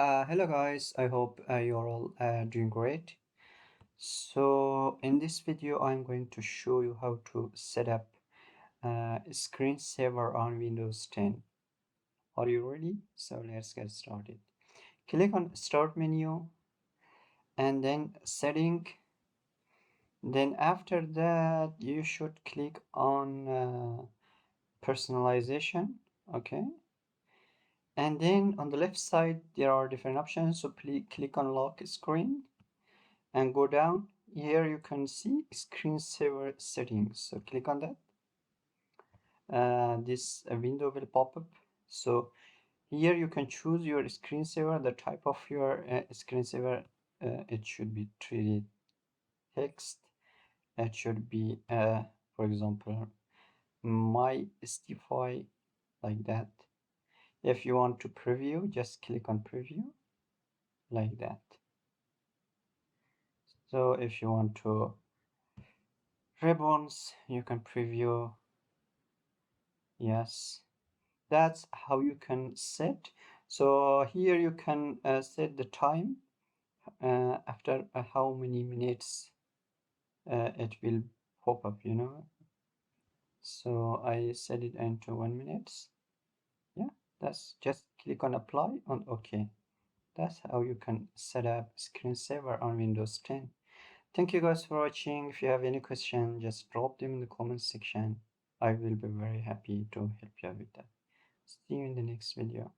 Hello guys, I hope you're all doing great. So in this video I'm going to show you how to set up a screensaver on Windows 10. Are you ready? So let's get started. Click on Start menu and then Setting. Then after that you should click on Personalization. Okay. And then on the left side there are different options. So please click on Lock Screen and go down. Here you can see screensaver settings, so click on that. This window will pop up. So here you can choose your screensaver, the type of your screensaver. It should be 3D text. It should be for example my STFI, like that. If you want to preview, just click on preview, like that. So if you want to ribbons, you can preview. Yes, that's how you can set. So here you can set the time after how many minutes it will pop up, so I set it into 1 minute. Yeah, that's just click on apply and OK. That's how you can set up screensaver on Windows 10. Thank you guys for watching. If you have any question, just drop them in the comment section. I will be very happy to help you out with that. See you in the next video.